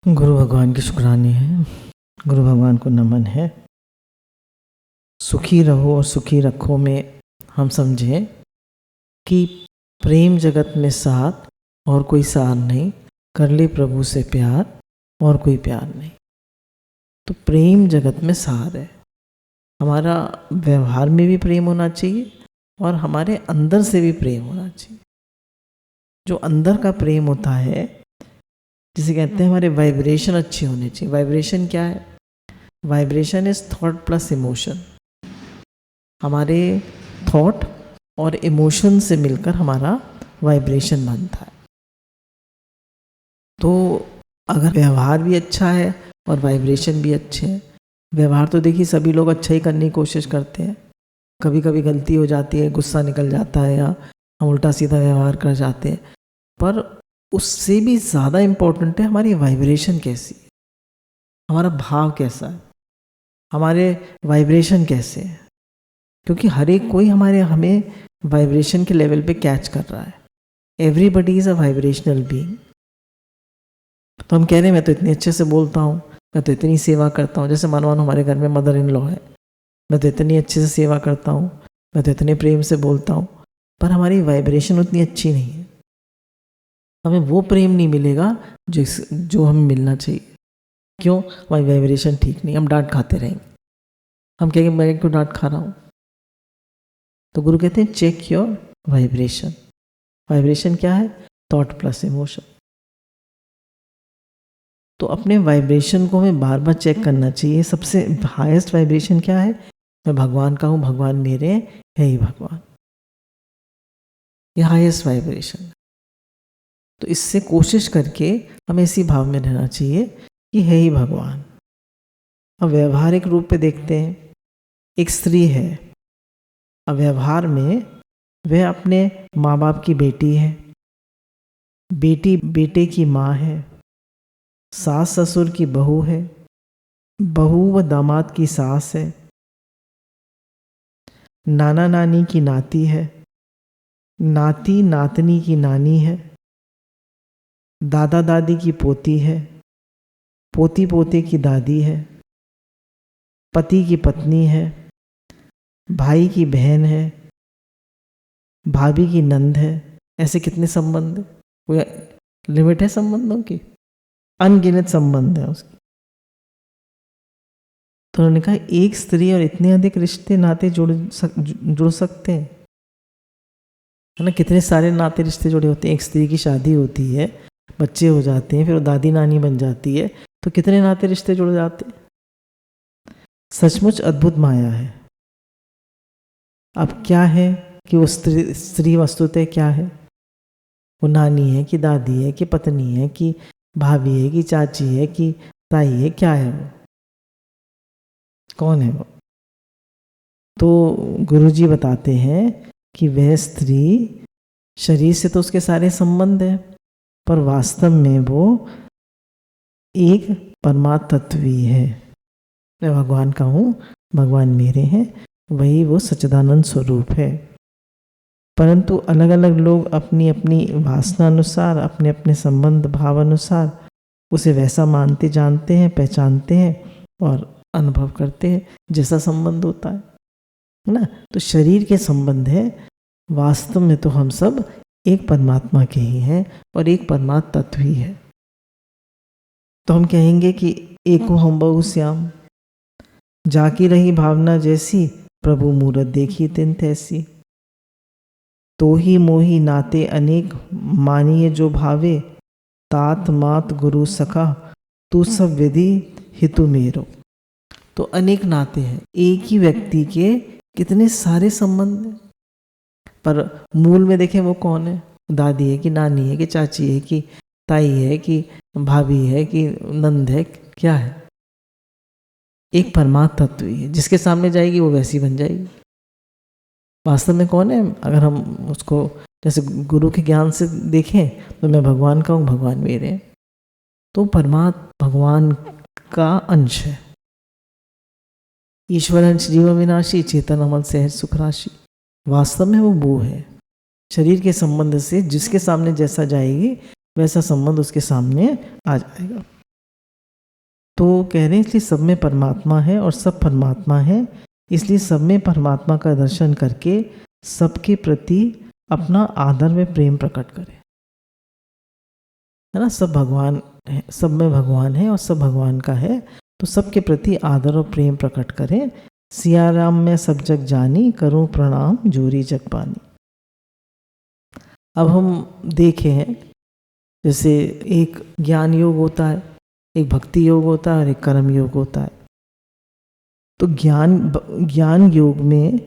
गुरु भगवान की शुक्रानी है, गुरु भगवान को नमन है। सुखी रहो और सुखी रखो में हम समझें कि प्रेम जगत में साथ और कोई सार नहीं, कर ले प्रभु से प्यार और कोई प्यार नहीं। तो प्रेम जगत में सार है। हमारा व्यवहार में भी प्रेम होना चाहिए और हमारे अंदर से भी प्रेम होना चाहिए। जो अंदर का प्रेम होता है, जिसे कहते हैं हमारे वाइब्रेशन अच्छे होने चाहिए। वाइब्रेशन क्या है? Vibration is thought plus emotion. हमारे थॉट और इमोशन से मिलकर हमारा वाइब्रेशन बनता है। तो अगर व्यवहार भी अच्छा है और वाइब्रेशन भी अच्छे हैं, व्यवहार तो देखिए सभी लोग अच्छा ही करने की कोशिश करते हैं। कभी कभी गलती हो जाती है, गुस्सा निकल जाता है या हम उल्टा सीधा व्यवहार कर जाते हैं, पर उससे भी ज़्यादा इम्पोर्टेंट है हमारी वाइब्रेशन कैसी है, हमारा भाव कैसा है, हमारे वाइब्रेशन कैसे है। क्योंकि हर एक कोई हमें वाइब्रेशन के लेवल पे कैच कर रहा है। Everybody is a vibrational being. तो हम कह रहे हैं मैं तो इतने अच्छे से बोलता हूँ, मैं तो इतनी सेवा करता हूँ। जैसे मानो हमारे घर में मदर इन लॉ है, मैं तो इतनी अच्छे से सेवा करता हूँ, मैं तो इतने प्रेम से बोलता हूँ, पर हमारी वाइब्रेशन उतनी अच्छी नहीं है। हमें वो प्रेम नहीं मिलेगा जो हमें मिलना चाहिए। क्यों? हमारी वाइब्रेशन ठीक नहीं। हम डांट खाते रहेंगे, हम कहेंगे मैं क्यों डांट खा रहा हूँ। तो गुरु कहते हैं चेक योर वाइब्रेशन। वाइब्रेशन क्या है? Thought plus emotion. तो अपने वाइब्रेशन को हमें बार बार चेक करना चाहिए। सबसे हाईएस्ट वाइब्रेशन क्या है? मैं भगवान का हूँ, भगवान मेरे है ही भगवान। ये हाईएस्ट वाइब्रेशन है। तो इससे कोशिश करके हमें इसी भाव में रहना चाहिए कि है ही भगवान। अब व्यवहारिक रूप पे देखते हैं, एक स्त्री है, अब व्यवहार में वह अपने माँ बाप की बेटी है, बेटी बेटे की माँ है, सास ससुर की बहू है, बहू व दामाद की सास है, नाना नानी की नाती है, नाती नातनी की नानी है, दादा दादी की पोती है, पोती पोते की दादी है, पति की पत्नी है, भाई की बहन है, भाभी की नंद है। ऐसे कितने संबंध है? कोई लिमिट है संबंधों की? अनगिनत संबंध है उसकी। तो उन्होंने कहा एक स्त्री और इतने अधिक रिश्ते नाते जुड़ सकते हैं, है ना। कितने सारे नाते रिश्ते जुड़े होते हैं। एक स्त्री की शादी होती है, बच्चे हो जाते हैं, फिर वो दादी नानी बन जाती है, तो कितने नाते रिश्ते जुड़ जाते हैं। सचमुच अद्भुत माया है। अब क्या है कि वो स्त्री वस्तुतः क्या है? वो नानी है कि दादी है कि पत्नी है कि भाभी है कि चाची है कि ताई है? क्या है वो? कौन है वो? तो गुरुजी बताते हैं कि वह स्त्री शरीर से तो उसके सारे संबंध है, पर वास्तव में वो एक परमात्म तत्व ही है। मैं भगवान का हूँ, भगवान मेरे हैं, वही वो सच्चिदानंद स्वरूप है। परंतु अलग अलग लोग अपनी अपनी वासना अनुसार, अपने अपने संबंध भाव अनुसार उसे वैसा मानते जानते हैं, पहचानते हैं और अनुभव करते हैं जैसा संबंध होता है ना। तो शरीर के संबंध है, वास्तव में तो हम सब एक परमात्मा के ही हैं और एक परमात्म तत्व ही है। तो हम कहेंगे कि एको हम बहु श्याम, जाकी रही भावना जैसी, प्रभु मूरत देखी तिन तैसी। तो ही मोही नाते अनेक, मानिए जो भावे, तात मात गुरु सखा, तू सब विधि हितु मेरो। तो अनेक नाते हैं, एक ही व्यक्ति के कितने सारे संबंध हैं, पर मूल में देखें वो कौन है? दादी है कि नानी है कि चाची है कि ताई है कि भाभी है कि नंद है? क्या है? एक परमात्म तत्व ही है। जिसके सामने जाएगी वो वैसी बन जाएगी। वास्तव में कौन है? अगर हम उसको जैसे गुरु के ज्ञान से देखें तो मैं भगवान का हूँ, भगवान मेरे हैं। तो परमात्मा भगवान का अंश है। ईश्वर अंश जीव विनाशी, चेतन अमल सहज सुख राशि। वास्तव में वो है। शरीर के संबंध से जिसके सामने जैसा जाएगी वैसा संबंध उसके सामने आ जाएगा। तो कह रहे हैं इसलिए सब में परमात्मा है और सब परमात्मा है, इसलिए सब में परमात्मा का दर्शन करके सबके प्रति अपना आदर व प्रेम प्रकट करें। है ना, सब भगवान है, सब में भगवान है और सब भगवान का है, तो सबके प्रति आदर और प्रेम प्रकट करें। सिया राम मैं सब जग जानी, करूं प्रणाम जोरी जग पानी। अब हम देखे हैं जैसे एक ज्ञान योग होता है, एक भक्ति योग होता है और एक कर्म योग होता है। तो ज्ञान योग में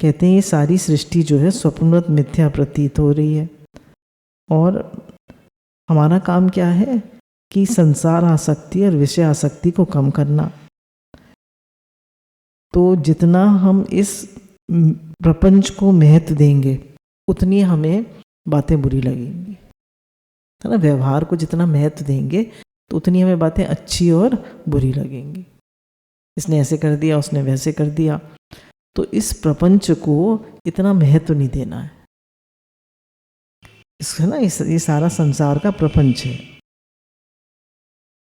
कहते हैं ये सारी सृष्टि जो है स्वप्नवत मिथ्या प्रतीत हो रही है, और हमारा काम क्या है कि संसार आसक्ति और विषय आसक्ति को कम करना। तो जितना हम इस प्रपंच को महत्व देंगे उतनी हमें बातें बुरी लगेंगी, है ना। व्यवहार को जितना महत्व देंगे तो उतनी हमें बातें अच्छी और बुरी लगेंगी। इसने ऐसे कर दिया, उसने वैसे कर दिया। तो इस प्रपंच को इतना महत्व नहीं देना है, इसका ना ये सारा संसार का प्रपंच है।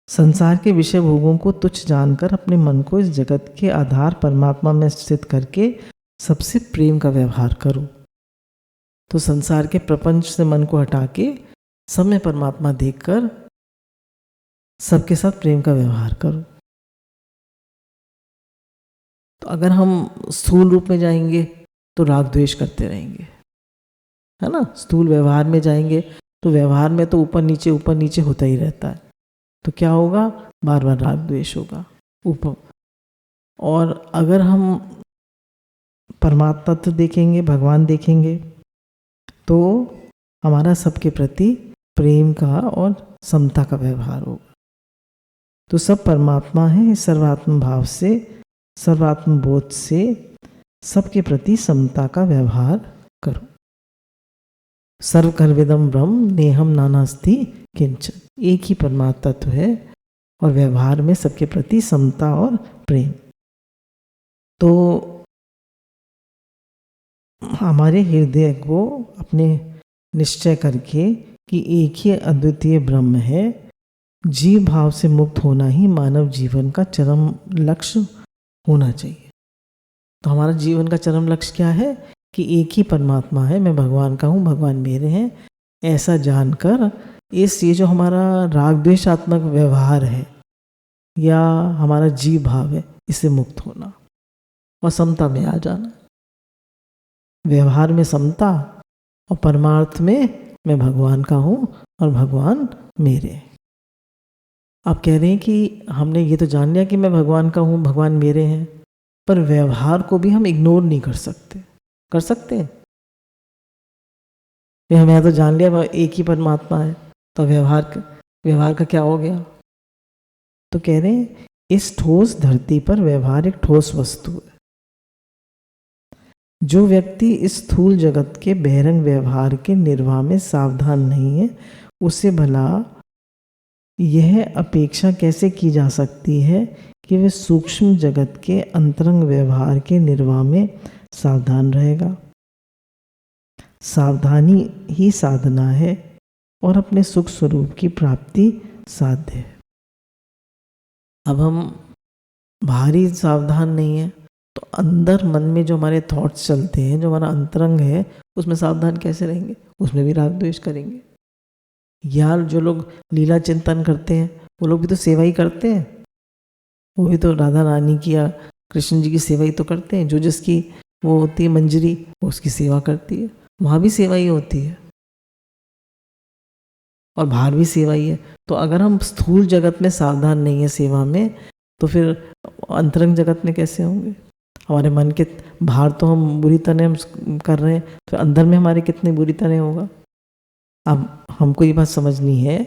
संसार के विषय भोगों को तुच्छ जानकर अपने मन को इस जगत के आधार परमात्मा में स्थित करके सबसे प्रेम का व्यवहार करो। तो संसार के प्रपंच से मन को हटा के सब में परमात्मा देखकर सबके साथ प्रेम का व्यवहार करो। तो अगर हम स्थूल रूप में जाएंगे तो राग द्वेष करते रहेंगे, है ना। स्थूल व्यवहार में जाएंगे तो व्यवहार में तो ऊपर नीचे होता ही रहता है, तो क्या होगा, बार बार राग द्वेष होगा ऊपर। और अगर हम परमात्मा तत्व देखेंगे, भगवान देखेंगे, तो हमारा सबके प्रति प्रेम का और समता का व्यवहार होगा। तो सब परमात्मा है, सर्वात्म भाव से, सर्वात्म बोध से सबके प्रति समता का व्यवहार करो। सर्व कर्विदम ब्रह्म नेहम नानास्ति किंचन, एक ही परमात्मा तत्व है और व्यवहार में सबके प्रति समता और प्रेम। तो हमारे हृदय को अपने निश्चय करके कि एक ही अद्वितीय ब्रह्म है, जीव भाव से मुक्त होना ही मानव जीवन का चरम लक्ष्य होना चाहिए। तो हमारा जीवन का चरम लक्ष्य क्या है कि एक ही परमात्मा है, मैं भगवान का हूँ, भगवान मेरे हैं, ऐसा जानकर ये जो हमारा राग द्वेषात्मक व्यवहार है या हमारा जीव भाव है, इससे मुक्त होना और समता में आ जाना। व्यवहार में समता और परमार्थ में मैं भगवान का हूँ और भगवान मेरे हैं। आप कह रहे हैं कि हमने ये तो जान लिया कि मैं भगवान का हूँ, भगवान मेरे हैं, पर व्यवहार को भी हम इग्नोर नहीं कर सकते। कर सकते हैं? मैं तो जान लिया एक ही परमात्मा है, तो व्यवहार का क्या हो गया? तो कह रहे हैं इस ठोस धरती पर व्यवहार एक ठोस वस्तु है। जो व्यक्ति इस स्थूल जगत के बहिरंग व्यवहार के निर्वाह में सावधान नहीं है, उसे भला यह अपेक्षा कैसे की जा सकती है कि वह सूक्ष्म जगत के अंतरंग व्यवहार के निर्वाह में सावधान रहेगा। सावधानी ही साधना है और अपने सुख स्वरूप की प्राप्ति साध्य है। अब हम बाहरी सावधान नहीं है तो अंदर मन में जो हमारे थॉट्स चलते हैं, जो हमारा अंतरंग है, उसमें सावधान कैसे रहेंगे? उसमें भी राग द्वेष करेंगे। यार जो लोग लीला चिंतन करते हैं वो लोग भी तो सेवा ही करते हैं, वो भी तो राधा रानी की या कृष्ण जी की सेवा ही तो करते हैं। जो जिसकी वो होती है मंजरी, वो उसकी सेवा करती है, वहाँ भी सेवा ही होती है और बाहर भी सेवा ही है। तो अगर हम स्थूल जगत में सावधान नहीं है सेवा में, तो फिर अंतरंग जगत में कैसे होंगे? हमारे मन के बाहर तो हम बुरी तरह कर रहे हैं, तो अंदर में हमारे कितने बुरी तरह होगा। अब हमको ये बात समझनी है,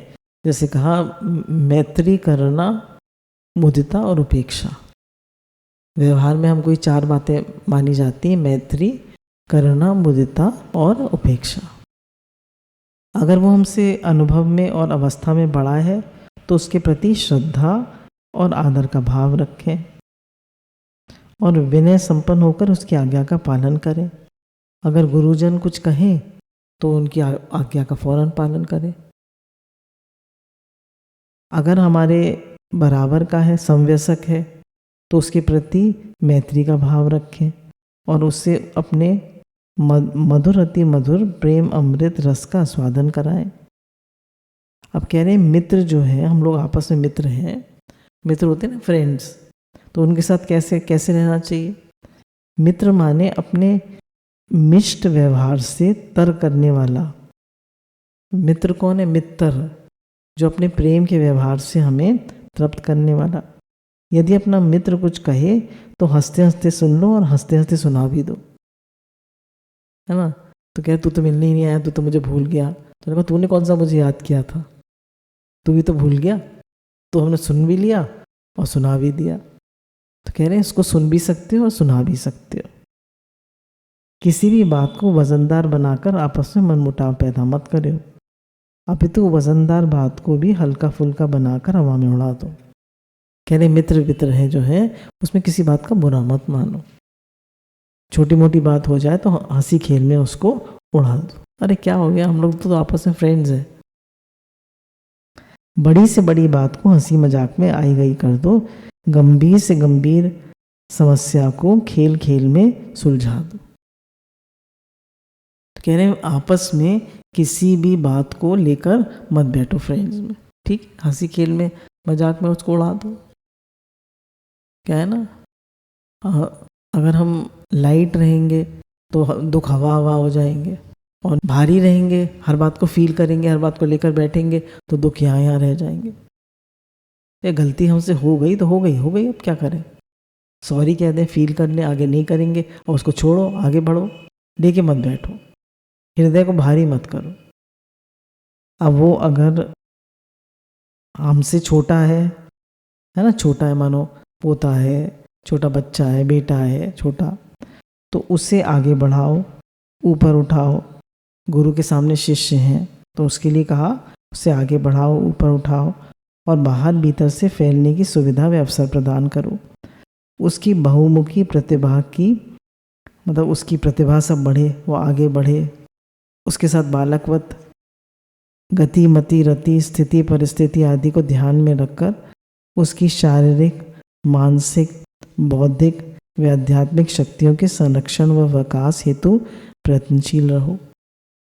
जैसे कहा मैत्री करना, मुदिता और उपेक्षा। व्यवहार में हमको ये 4 बातें मानी जाती हैं, मैत्री, करुणा, मुदिता और उपेक्षा। अगर वो हमसे अनुभव में और अवस्था में बड़ा है तो उसके प्रति श्रद्धा और आदर का भाव रखें और विनय संपन्न होकर उसकी आज्ञा का पालन करें। अगर गुरुजन कुछ कहें तो उनकी आज्ञा का फौरन पालन करें। अगर हमारे बराबर का है, समवयस्क है, तो उसके प्रति मैत्री का भाव रखें और उससे अपने मधुर अति मधुर प्रेम अमृत रस का आस्वादन कराएं। अब कह रहे हैं मित्र जो है, हम लोग आपस में मित्र हैं, मित्र होते हैं ना, फ्रेंड्स, तो उनके साथ कैसे कैसे रहना चाहिए। मित्र माने अपने मिष्ट व्यवहार से तर करने वाला। मित्र कौन है? मित्र जो अपने प्रेम के व्यवहार से हमें तृप्त करने वाला। यदि अपना मित्र कुछ कहे तो हंसते हंसते सुन लो और हंसते हंसते सुना भी दो, है ना। तो कह तू तो मिलने ही नहीं आया, तू तो मुझे भूल गया। तो कहा तूने कौन सा मुझे याद किया था, तू भी तो भूल गया। तो हमने सुन भी लिया और सुना भी दिया। तो कह रहे हैं इसको सुन भी सकते हो और सुना भी सकते हो। किसी भी बात को वजनदार बनाकर आपस में मनमुटाव पैदा मत करो, अपितु वजनदार बात को भी हल्का फुल्का बनाकर हवा में उड़ा दो। कह रहे मित्र वित्र है जो है, उसमें किसी बात का बुरा मत मानो। छोटी मोटी बात हो जाए तो हंसी खेल में उसको उड़ा दो, अरे क्या हो गया, हम लोग तो आपस में फ्रेंड्स हैं। बड़ी से बड़ी बात को हंसी मजाक में आई गई कर दो, गंभीर से गंभीर समस्या को खेल खेल में सुलझा दो। तो कह रहे हैं आपस में किसी भी बात को लेकर मत बैठो फ्रेंड्स में, ठीक, हंसी खेल में मजाक में उसको उड़ा दो। क्या है ना, अगर हम लाइट रहेंगे तो दुख हवा हवा हो जाएंगे, और भारी रहेंगे, हर बात को फील करेंगे, हर बात को लेकर बैठेंगे तो दुख यहाँ रह जाएंगे। ये गलती हमसे हो गई तो हो गई, अब क्या करें, सॉरी कह दें, फील कर लें, आगे नहीं करेंगे और उसको छोड़ो, आगे बढ़ो, लेके मत बैठो, हृदय को भारी मत करो। अब वो अगर हमसे छोटा है ना, छोटा है, मानो पोता है, छोटा बच्चा है, बेटा है छोटा, तो उसे आगे बढ़ाओ, ऊपर उठाओ। गुरु के सामने शिष्य हैं तो उसके लिए कहा उसे आगे बढ़ाओ, ऊपर उठाओ और बाहर भीतर से फैलने की सुविधा व अवसर प्रदान करो। उसकी बहुमुखी प्रतिभा की, मतलब उसकी प्रतिभा सब बढ़े, वो आगे बढ़े। उसके साथ बालकवत गति मति रति स्थिति परिस्थिति आदि को ध्यान में रखकर उसकी शारीरिक मानसिक बौद्धिक व आध्यात्मिक शक्तियों के संरक्षण व विकास हेतु प्रयत्नशील रहो।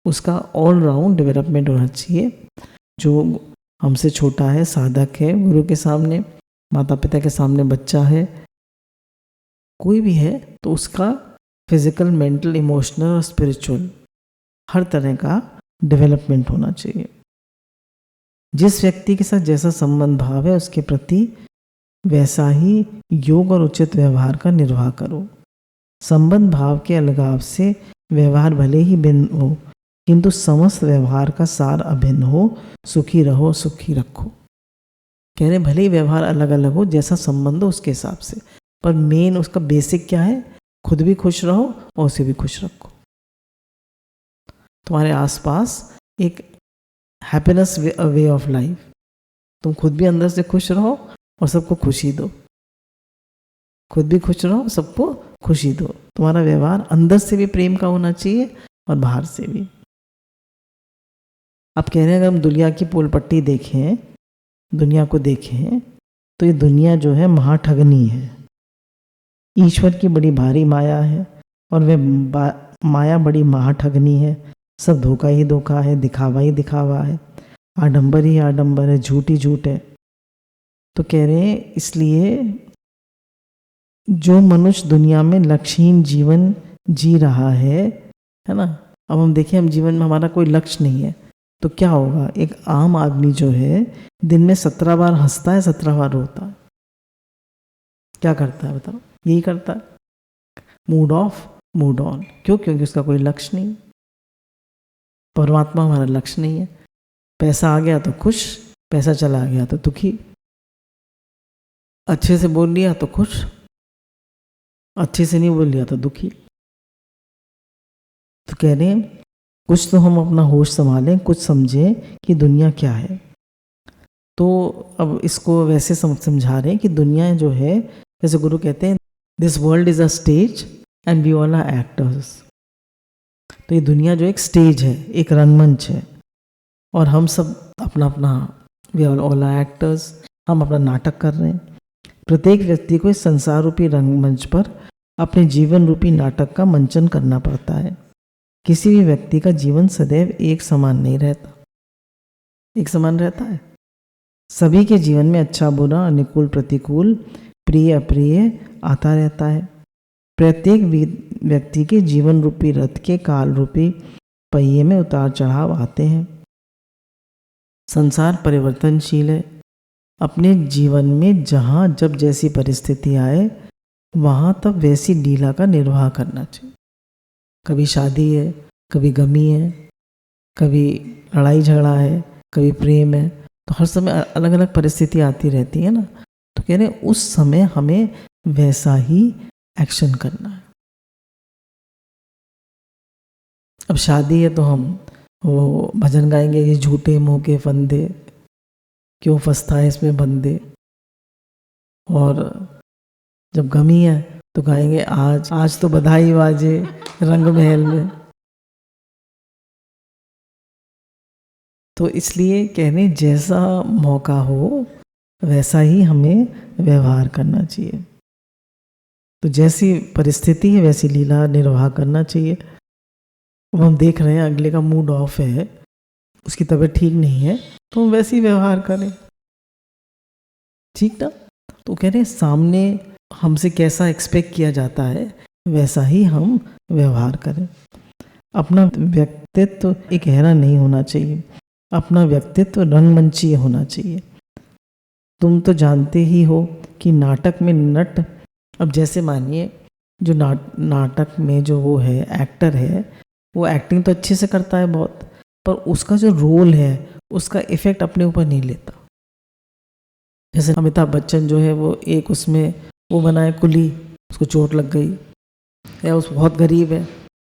उसका ऑलराउंड डेवलपमेंट होना चाहिए। जो हमसे छोटा है, साधक है, गुरु के सामने, माता पिता के सामने बच्चा है, कोई भी है, तो उसका फिजिकल, मेंटल, इमोशनल और स्पिरिचुअल हर तरह का डेवलपमेंट होना चाहिए। जिस व्यक्ति के साथ जैसा संबंध भाव है उसके प्रति वैसा ही योग और उचित व्यवहार का निर्वाह करो। संबंध भाव के अलगाव से व्यवहार भले ही भिन्न हो, किंतु समस्त व्यवहार का सार अभिन्न हो। सुखी रहो, सुखी रखो। कह रहे भले ही व्यवहार अलग अलग हो, जैसा संबंध हो उसके हिसाब से, पर मेन उसका बेसिक क्या है, खुद भी खुश रहो और उसे भी खुश रखो। तुम्हारे आसपास एक हैप्पीनेस वे ऑफ लाइफ, तुम खुद भी अंदर से खुश रहो और सबको खुशी दो। खुद भी खुश रहो, सबको खुशी दो। तुम्हारा व्यवहार अंदर से भी प्रेम का होना चाहिए और बाहर से भी। अब कह रहे हैं अगर हम दुनिया की पोल पट्टी देखें, दुनिया को देखें, तो ये दुनिया जो है महाठगनी है। ईश्वर की बड़ी भारी माया है और वह माया बड़ी महाठगनी है। सब धोखा ही धोखा है, दिखावा ही दिखावा है, आडंबर ही आडंबर है, झूठ ही झूठ है। तो कह रहे हैं इसलिए जो मनुष्य दुनिया में लक्ष्यहीन जीवन जी रहा है ना, अब हम देखें हम जीवन में हमारा कोई लक्ष्य नहीं है तो क्या होगा। एक आम आदमी जो है दिन में 17 बार हंसता है, 17 बार रोता है। क्या करता है बताओ? यही करता है, मूड ऑफ मूड ऑन। क्यों? क्योंकि उसका कोई लक्ष्य नहीं। परमात्मा हमारा लक्ष्य नहीं है। पैसा आ गया तो खुश, पैसा चला गया तो दुखी। अच्छे से बोल लिया तो खुश, अच्छे से नहीं बोल लिया तो दुखी। तो कह रहे हैं कुछ तो हम अपना होश संभालें, कुछ समझें कि दुनिया क्या है। तो अब इसको वैसे समझा रहे हैं कि दुनिया जो है, जैसे गुरु कहते हैं this world is a stage and we all are actors. तो ये दुनिया जो एक स्टेज है, एक रंगमंच है, और हम सब अपना अपना वी ऑल आर एक्टर्स। हम अपना नाटक कर रहे हैं। प्रत्येक व्यक्ति को इस संसार रूपी रंगमंच पर अपने जीवन रूपी नाटक का मंचन करना पड़ता है। किसी भी व्यक्ति का जीवन सदैव एक समान नहीं रहता, एक समान रहता है। सभी के जीवन में अच्छा बुरा, अनुकूल प्रतिकूल, प्रिय अप्रिय आता रहता है। प्रत्येक व्यक्ति के जीवन रूपी रथ के काल रूपी पहिए में उतार चढ़ाव आते हैं। संसार परिवर्तनशील है। अपने जीवन में जहाँ जब जैसी परिस्थिति आए वहाँ तब वैसी लीला का निर्वाह करना चाहिए। कभी शादी है, कभी गमी है, कभी लड़ाई झगड़ा है, कभी प्रेम है, तो हर समय अलग अलग परिस्थिति आती रहती है ना। तो कह रहे हैं उस समय हमें वैसा ही एक्शन करना है। अब शादी है तो हम वो भजन गाएंगे, ये झूठे मुंह के फंदे क्यों फंसता है इसमें बंदे। और जब गमी है तो गाएंगे आज आज तो बधाई बाजे रंग महल में। तो इसलिए कहने जैसा मौका हो वैसा ही हमें व्यवहार करना चाहिए। तो जैसी परिस्थिति है वैसी लीला निर्वाह करना चाहिए। अब हम देख रहे हैं अगले का मूड ऑफ है, उसकी तबीयत ठीक नहीं है, तो हम वैसे ही व्यवहार करें, ठीक ना। तो कह रहे हैं सामने हमसे कैसा एक्सपेक्ट किया जाता है वैसा ही हम व्यवहार करें। अपना व्यक्तित्व एक गहरा नहीं होना चाहिए, अपना व्यक्तित्व रंगमंचीय होना चाहिए। तुम तो जानते ही हो कि नाटक में नट, अब जैसे मानिए जो नाटक में जो वो है एक्टर है, वो एक्टिंग तो अच्छे से करता है बहुत, पर उसका जो रोल है उसका इफेक्ट अपने ऊपर नहीं लेता। जैसे अमिताभ बच्चन जो है वो एक उसमें वो बनाए कुली, उसको चोट लग गई, या उस बहुत गरीब है,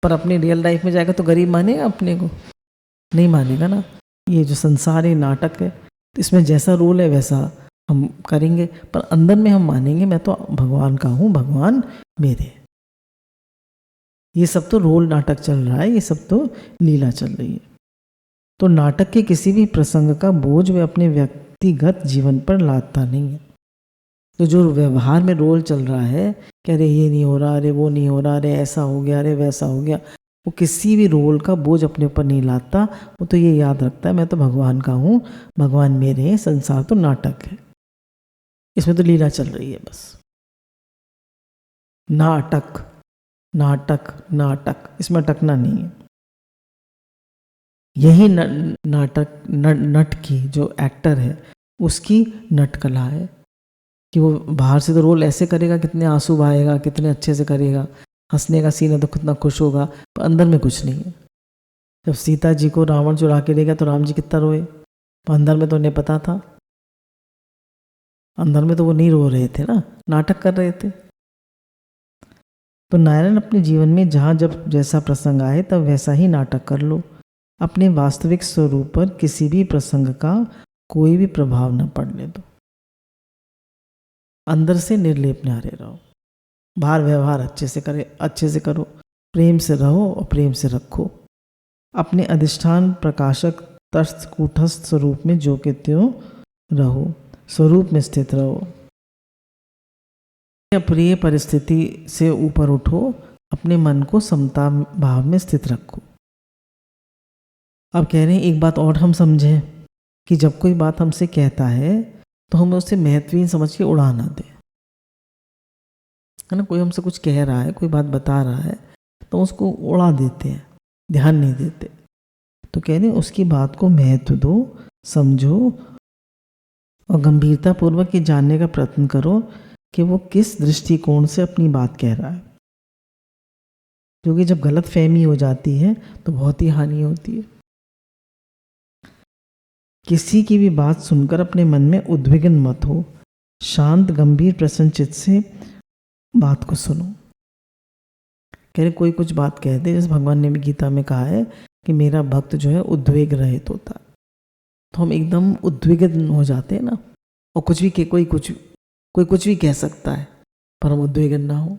पर अपनी रियल लाइफ में जाएगा तो गरीब मानेगा अपने को? नहीं मानेगा ना। ये जो संसार है नाटक है, तो इसमें जैसा रोल है वैसा हम करेंगे, पर अंदर में हम मानेंगे मैं तो भगवान का हूँ, भगवान मेरे। ये सब तो रोल नाटक चल रहा है, ये सब तो लीला चल रही है। तो नाटक के किसी भी प्रसंग का बोझ वे अपने व्यक्तिगत जीवन पर लादता नहीं है। तो जो व्यवहार में रोल चल रहा है कि अरे ये नहीं हो रहा, अरे वो नहीं हो रहा, अरे ऐसा हो गया, अरे वैसा हो गया, वो किसी भी रोल का बोझ अपने ऊपर नहीं लाता। वो तो ये याद रखता है मैं तो भगवान का हूँ, भगवान मेरे हैं, संसार तो नाटक है, इसमें तो लीला चल रही है बस। नाटक नाटक नाटक, इसमें अटकना नहीं है। यही नाटक नट की जो एक्टर है उसकी नट कला है कि वो बाहर से तो रोल ऐसे करेगा, कितने आंसू बहाएगा, कितने अच्छे से करेगा, हंसने का सीन है तो कितना खुश होगा, पर अंदर में कुछ नहीं है। जब सीता जी को रावण चुरा के ले गया तो राम जी कितना रोए, पर अंदर में तो उन्हें पता था, अंदर में तो वो नहीं रो रहे थे ना, नाटक कर रहे थे। तो नारायण अपने जीवन में जहाँ जब जैसा प्रसंग आए तब वैसा ही नाटक कर लो। अपने वास्तविक स्वरूप पर किसी भी प्रसंग का कोई भी प्रभाव न पड़ने दो। अंदर से निर्लेप न्यारे रहो, बाहर व्यवहार अच्छे से करे, अच्छे से करो, प्रेम से रहो और प्रेम से रखो। अपने अधिष्ठान प्रकाशक तटस्थ कूटस्थ स्वरूप में जो के त्यों रहो, स्वरूप में स्थित रहो। प्रिय परिस्थिति से ऊपर उठो, अपने मन को समता भाव में स्थित रखो। अब कह रहे हैं एक बात और हम समझें कि जब कोई बात हमसे कहता है तो हमें उसे महत्वहीन समझ के उड़ा ना दें, है ना। कोई हमसे कुछ कह रहा है, कोई बात बता रहा है, तो उसको उड़ा देते हैं, ध्यान नहीं देते। तो कह रहे हैं उसकी बात को महत्व दो, समझो और गंभीरता पूर्वक ये जानने का प्रयत्न करो कि वो किस दृष्टिकोण से अपनी बात कह रहा है। क्योंकि जब गलत फहमी हो जाती है तो बहुत ही हानि होती है। किसी की भी बात सुनकर अपने मन में उद्विग्न मत हो, शांत गंभीर प्रसन्नचित्त से बात को सुनो। कह रहे कोई कुछ बात कहते, जैसे भगवान ने भी गीता में कहा है कि मेरा भक्त जो है उद्वेग रहित होता, तो हम एकदम उद्विग्न हो जाते हैं ना, और कोई कुछ भी कह सकता है पर हम उद्विग्न ना हो।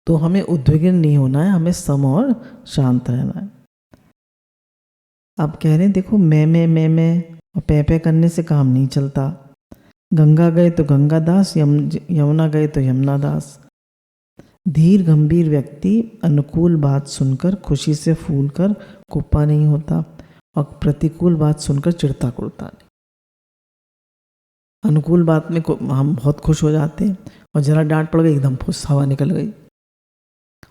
तो हमें उद्विग्न नहीं होना है, हमें सम और शांत रहना है। आप कह रहे हैं देखो मैं और पे करने से काम नहीं चलता। गंगा गए तो गंगा दास, यमुना गए तो यमुना दास। धीर गंभीर व्यक्ति अनुकूल बात सुनकर खुशी से फूलकर कुप्पा नहीं होता और प्रतिकूल बात सुनकर चिढ़ता कुढ़ता नहीं। अनुकूल बात में हम बहुत खुश हो जाते हैं और जरा डांट पड़ गई एकदम फुस हवा निकल गई,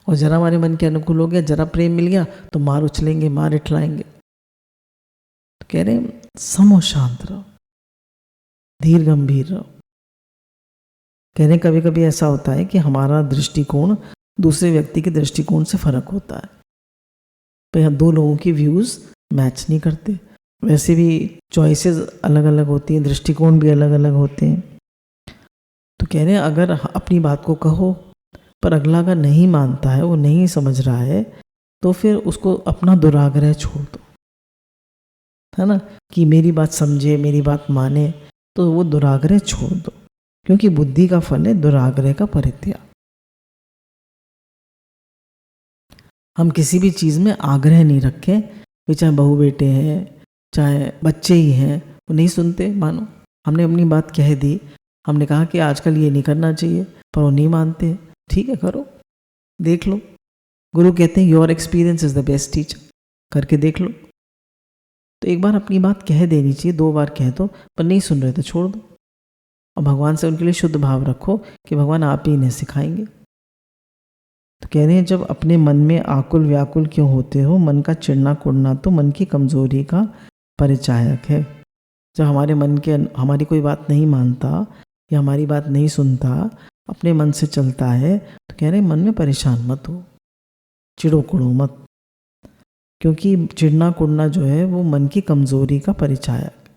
और जरा हमारे मन के अनुकूल हो गया, जरा प्रेम मिल गया तो मार उछलेंगे, मार इठलाएंगे। तो कह रहे हैं समो शांत रहो, धीर गंभीर रहो। कह रहे कभी कभी ऐसा होता है कि हमारा दृष्टिकोण दूसरे व्यक्ति के दृष्टिकोण से फर्क होता है, तो दो लोगों की व्यूज मैच नहीं करते। वैसे भी चॉइसेस अलग अलग होती हैं, दृष्टिकोण भी अलग अलग होते हैं। तो कह रहे हैं अगर अपनी बात को कहो पर अगला अगर नहीं मानता है, वो नहीं समझ रहा है, तो फिर उसको अपना दुराग्रह छोड़ दो, है ना, कि मेरी बात समझे, मेरी बात माने, तो वो दुराग्रह छोड़ दो, क्योंकि बुद्धि का फल है दुराग्रह का परित्याग। हम किसी भी चीज़ में आग्रह नहीं रखें, वे चाहे बहू बेटे हैं, चाहे बच्चे ही हैं, वो नहीं सुनते। मानो हमने अपनी बात कह दी, हमने कहा कि आजकल ये नहीं करना चाहिए, पर वो नहीं मानते। ठीक है, करो, देख लो। गुरु कहते हैं your experience is the best teacher, करके देख लो। तो एक बार अपनी बात कह देनी चाहिए, 2 बार कह दो, पर नहीं सुन रहे तो छोड़ दो, और भगवान से उनके लिए शुद्ध भाव रखो कि भगवान आप ही इन्हें सिखाएंगे। तो कह रहे हैं जब अपने मन में आकुल व्याकुल क्यों होते हो, मन का चिढ़ना कुढ़ना तो मन की कमजोरी का परिचायक है। जब हमारे मन के हमारी कोई बात नहीं मानता या हमारी बात नहीं सुनता, अपने मन से चलता है, तो कह रहे हैं मन में परेशान मत हो, चिड़ो कुड़ो मत, क्योंकि चिढ़ना कुढ़ना जो है वो मन की कमजोरी का परिचायक।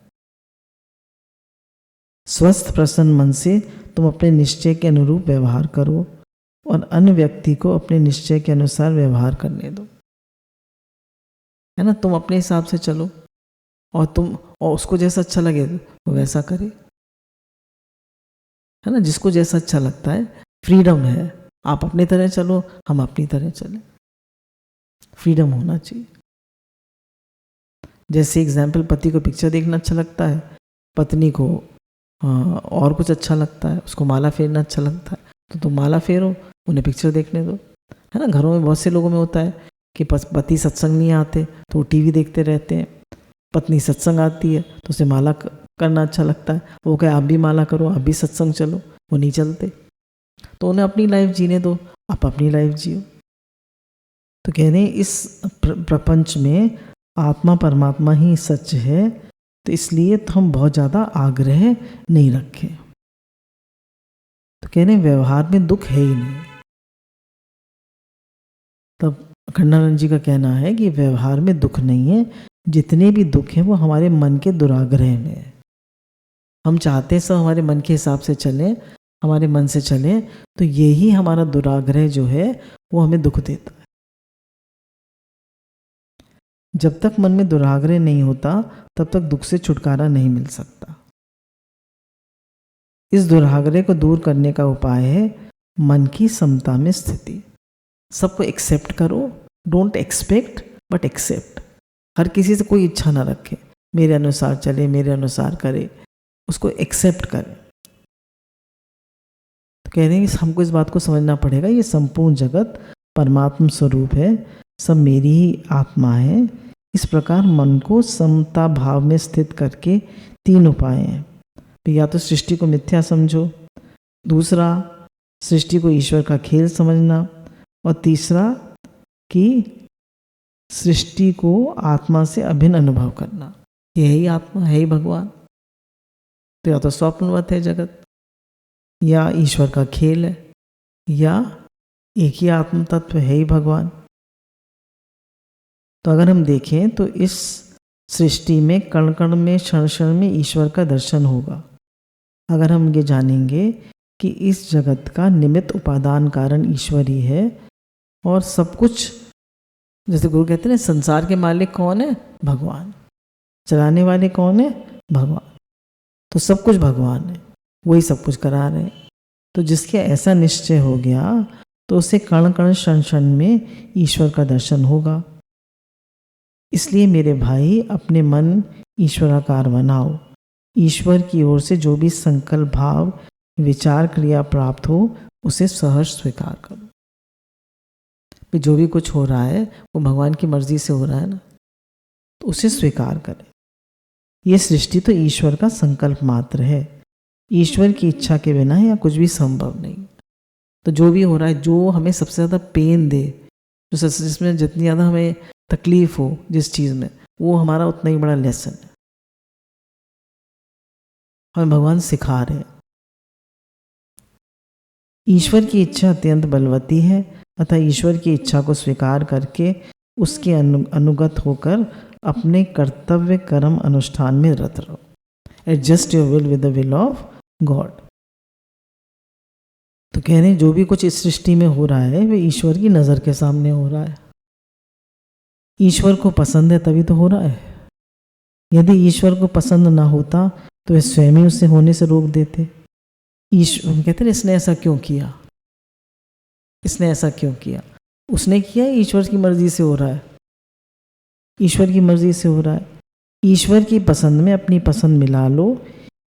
स्वस्थ प्रसन्न मन से तुम अपने निश्चय के अनुरूप व्यवहार करो और अन्य व्यक्ति को अपने निश्चय के अनुसार व्यवहार करने दो, है ना। तुम अपने हिसाब से चलो और उसको जैसा अच्छा लगे वो वैसा करे, है ना। जिसको जैसा अच्छा लगता है, फ्रीडम है, आप अपनी तरह चलो, हम अपनी तरह चलें, फ्रीडम होना चाहिए। जैसे एग्जाम्पल, पति को पिक्चर देखना अच्छा लगता है, पत्नी को और कुछ अच्छा लगता है, उसको माला फेरना अच्छा लगता है, तो तुम माला फेरो, उन्हें पिक्चर देखने दो, है ना। घरों में बहुत से लोगों में होता है कि पति सत्संग नहीं आते तो वो टीवी देखते रहते हैं, पत्नी सत्संग आती है तो उसे माला करना अच्छा लगता है, वो कहे आप भी माला करो, आप भी सत्संग चलो, वो नहीं चलते। तो उन्हें अपनी लाइफ जीने दो, आप अपनी लाइफ जियो। तो कह रहे हैं इस प्रपंच में आत्मा परमात्मा ही सच है, तो इसलिए तो हम बहुत ज़्यादा आग्रह नहीं रखें। तो कह रहे हैं व्यवहार में दुख है ही नहीं। तब अखंडानंद जी का कहना है कि व्यवहार में दुख नहीं है, जितने भी दुख हैं वो हमारे मन के दुराग्रह में है। हम चाहते हैं सब हमारे मन के हिसाब से चलें, हमारे मन से चलें, तो यही हमारा दुराग्रह जो है वो हमें दुख देता है। जब तक मन में दुराग्रह नहीं होता तब तक दुख से छुटकारा नहीं मिल सकता। इस दुराग्रह को दूर करने का उपाय है मन की समता में स्थिति। सबको एक्सेप्ट करो, डोंट एक्सपेक्ट बट एक्सेप्ट। हर किसी से कोई इच्छा ना रखे, मेरे अनुसार चले, मेरे अनुसार करे, उसको एक्सेप्ट करें। तो कह रहे हैं कि हमको इस बात को समझना पड़ेगा, ये संपूर्ण जगत परमात्म स्वरूप है, सब मेरी ही आत्मा है। इस प्रकार मन को समता भाव में स्थित करके 3 उपाय हैं। या तो सृष्टि को मिथ्या समझो, दूसरा सृष्टि को ईश्वर का खेल समझना, और तीसरा कि सृष्टि को आत्मा से अभिन्न अनुभव करना। यही आत्मा है ही भगवान। तो या तो स्वप्नवत है जगत, या ईश्वर का खेल है, या एक ही आत्म तत्व है ही भगवान। तो अगर हम देखें तो इस सृष्टि में कण कण में क्षण क्षण में ईश्वर का दर्शन होगा। अगर हम ये जानेंगे कि इस जगत का निमित्त उपादान कारण ईश्वर ही है, और सब कुछ, जैसे गुरु कहते हैं संसार के मालिक कौन है? भगवान। चलाने वाले कौन है? भगवान। तो सब कुछ भगवान है, वही सब कुछ करा रहे हैं। तो जिसके ऐसा निश्चय हो गया तो उसे कण कण क्षण क्षण में ईश्वर का दर्शन होगा। इसलिए मेरे भाई अपने मन ईश्वराकार बनाओ। ईश्वर की ओर से जो भी संकल्प, भाव, विचार, क्रिया प्राप्त हो उसे सहर्ष स्वीकार करो। कि जो भी कुछ हो रहा है वो भगवान की मर्जी से हो रहा है ना, तो उसे स्वीकार करें। ये सृष्टि तो ईश्वर का संकल्प मात्र है। ईश्वर की इच्छा के बिना या कुछ भी संभव नहीं। तो जो भी हो रहा है, जो हमें सबसे ज़्यादा पेन दे, जो जिसमें जितनी ज़्यादा हमें तकलीफ हो जिस चीज़ में, वो हमारा उतना ही बड़ा लेसन है। हमें भगवान सिखा रहे हैं। ईश्वर की इच्छा अत्यंत बलवती है, अतः ईश्वर की इच्छा को स्वीकार करके उसके अनुगत होकर अपने कर्तव्य कर्म अनुष्ठान में रत रहो। Adjust your will with the will of God. तो कह रहे हैं जो भी कुछ इस सृष्टि में हो रहा है वे ईश्वर की नज़र के सामने हो रहा है। ईश्वर को पसंद है तभी तो हो रहा है। यदि ईश्वर को पसंद ना होता तो वे स्वयं ही उससे होने से रोक देते। ईश्वर कहते हैं इसने ऐसा क्यों किया, इसने ऐसा क्यों किया, उसने किया, ईश्वर की मर्जी से हो रहा है, ईश्वर की मर्जी से हो रहा है। ईश्वर की पसंद में अपनी पसंद मिला लो।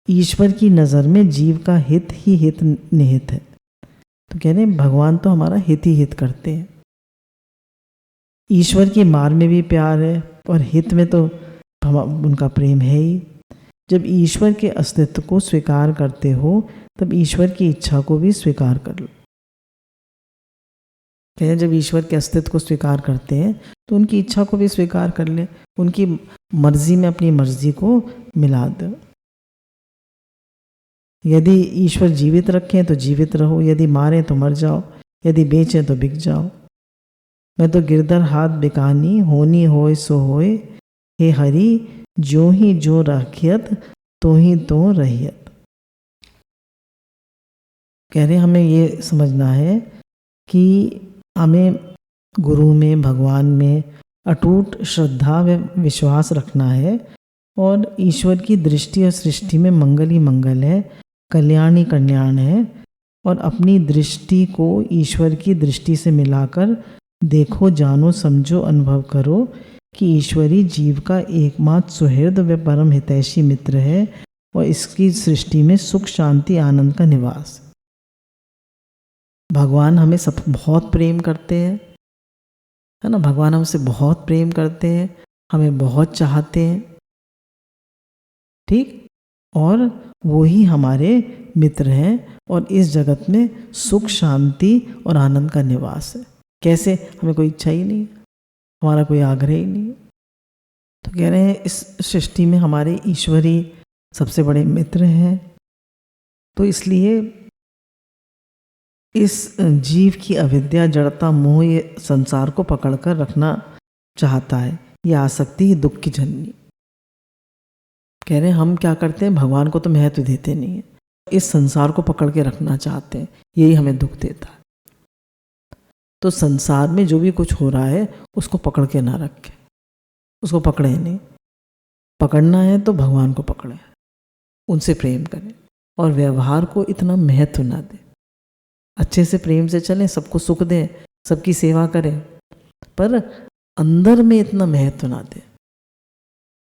ईश्वर की नज़र में जीव का हित ही हित निहित है। तो कह रहे हैं भगवान तो हमारा हित ही हित करते हैं। ईश्वर की मार में भी प्यार है और हित में तो उनका प्रेम है ही। जब ईश्वर के अस्तित्व को स्वीकार करते हो तब ईश्वर की इच्छा को भी स्वीकार कर लो। कहते हैं जब ईश्वर के अस्तित्व को स्वीकार करते हैं तो उनकी इच्छा को भी स्वीकार कर ले, उनकी मर्जी में अपनी मर्जी को मिला दो। यदि ईश्वर जीवित रखें तो जीवित रहो, यदि मारें तो मर जाओ, यदि बेचें तो बिक जाओ। मैं तो गिरधर हाथ बिकानी, होनी होय सो होय, हे हरि जो ही जो रखियत तो ही तो रहियत। कह रहे हमें ये समझना है कि हमें गुरु में, भगवान में अटूट श्रद्धा व विश्वास रखना है और ईश्वर की दृष्टि और सृष्टि में मंगल ही मंगल है, कल्याण ही कल्याण है। और अपनी दृष्टि को ईश्वर की दृष्टि से मिलाकर देखो, जानो, समझो, अनुभव करो कि ईश्वरी जीव का एकमात्र सुहृद व परम हितैषी मित्र है और इसकी सृष्टि में सुख, शांति, आनंद का निवास। भगवान हमें सब बहुत प्रेम करते हैं, है ना। भगवान हमसे बहुत प्रेम करते हैं, हमें बहुत चाहते हैं, ठीक। और वो ही हमारे मित्र हैं और इस जगत में सुख, शांति और आनंद का निवास है। कैसे? हमें कोई इच्छा ही नहीं है, हमारा कोई आग्रह ही नहीं है। तो कह रहे हैं इस सृष्टि में हमारे ईश्वरी सबसे बड़े मित्र हैं। तो इसलिए इस जीव की अविद्या, जड़ता, मोह ये संसार को पकड़कर रखना चाहता है। ये आसक्ति ही दुख की जननी। कह रहे हैं हम क्या करते हैं, भगवान को तो महत्व देते नहीं है, इस संसार को पकड़ के रखना चाहते हैं, यही हमें दुख देता है। तो संसार में जो भी कुछ हो रहा है उसको पकड़ के ना रखें, उसको पकड़े नहीं। पकड़ना है तो भगवान को पकड़े, उनसे प्रेम करें और व्यवहार को इतना महत्व ना दें। अच्छे से प्रेम से चलें, सबको सुख दें, सबकी सेवा करें, पर अंदर में इतना महत्व ना दें।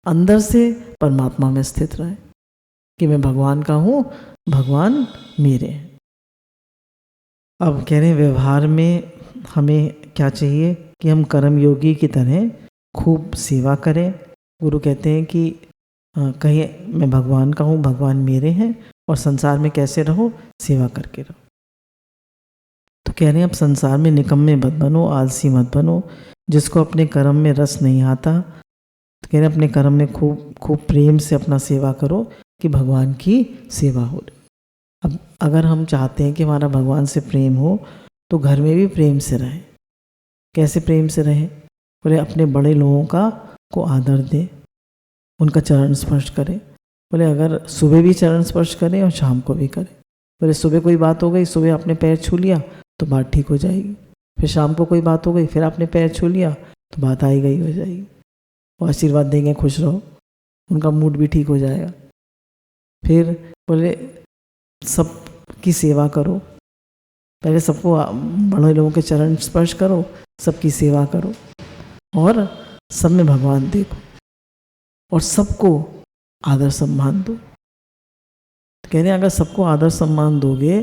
अंदर से परमात्मा में स्थित रहे कि मैं भगवान का हूँ, भगवान मेरे हैं। अब कह रहे हैं व्यवहार में हमें क्या चाहिए कि हम कर्म योगी की तरह खूब सेवा करें। गुरु कहते हैं कि कहीं मैं भगवान का हूँ, भगवान मेरे हैं, और संसार में कैसे रहो, सेवा करके रहो। तो कह रहे हैं अब संसार में निकम्मे मत बनो, आलसी मत बनो। जिसको अपने कर्म में रस नहीं आता, तो कह रहे हैं अपने कर्म में खूब खूब प्रेम से अपना सेवा करो कि भगवान की सेवा हो रही। अब अगर हम चाहते हैं कि हमारा भगवान से प्रेम हो तो घर में भी प्रेम से रहें। कैसे प्रेम से रहें? बोले अपने बड़े लोगों को आदर दें, उनका चरण स्पर्श करें। बोले अगर सुबह भी चरण स्पर्श करें और शाम को भी करें। बोले सुबह कोई बात हो गई, सुबह आपने पैर छू लिया तो बात ठीक हो जाएगी। फिर शाम को कोई बात हो गई, फिर आपने पैर छू लिया तो बात आई गई हो जाएगी। और आशीर्वाद देंगे, खुश रहो, उनका मूड भी ठीक हो जाएगा। फिर बोले सबकी सेवा करो, पहले सबको बड़े लोगों के चरण स्पर्श करो, सबकी सेवा करो और सब में भगवान देखो। और सबको आदर सम्मान दो। कह रहे हैं अगर सबको आदर सम्मान दोगे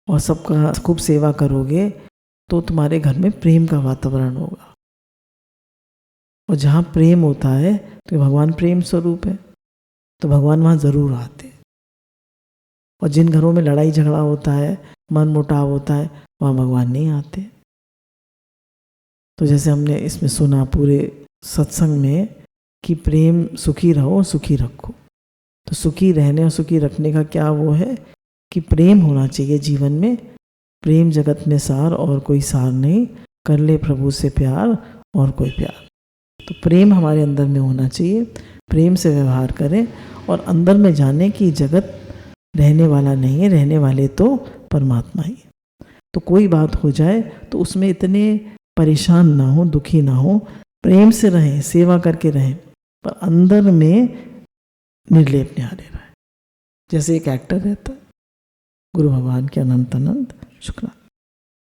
और सबका खूब सेवा करोगे तो तुम्हारे घर में प्रेम का वातावरण होगा, और जहाँ प्रेम होता है तो भगवान प्रेम स्वरूप है, तो भगवान वहाँ ज़रूर आते हैं। और जिन घरों में लड़ाई झगड़ा होता है, मन मुटाव होता है, वहाँ भगवान नहीं आते। तो जैसे हमने इसमें सुना पूरे सत्संग में कि प्रेम सुखी रहो सुखी रखो, तो सुखी रहने और सुखी रखने का क्या वो है कि प्रेम होना चाहिए जीवन में। प्रेम जगत में सार और कोई सार नहीं, कर ले प्रभु से प्यार और कोई प्यार। तो प्रेम हमारे अंदर में होना चाहिए, प्रेम से व्यवहार करें और अंदर में जाने कि जगत रहने वाला नहीं है, रहने वाले तो परमात्मा ही है। तो कोई बात हो जाए तो उसमें इतने परेशान ना हो, दुखी ना हो, प्रेम से रहें, सेवा करके रहें, पर अंदर में निर्लेप निहारे रहे, जैसे एक एक्टर रहता है। गुरु भगवान के अनंत अनंत शुक्राना।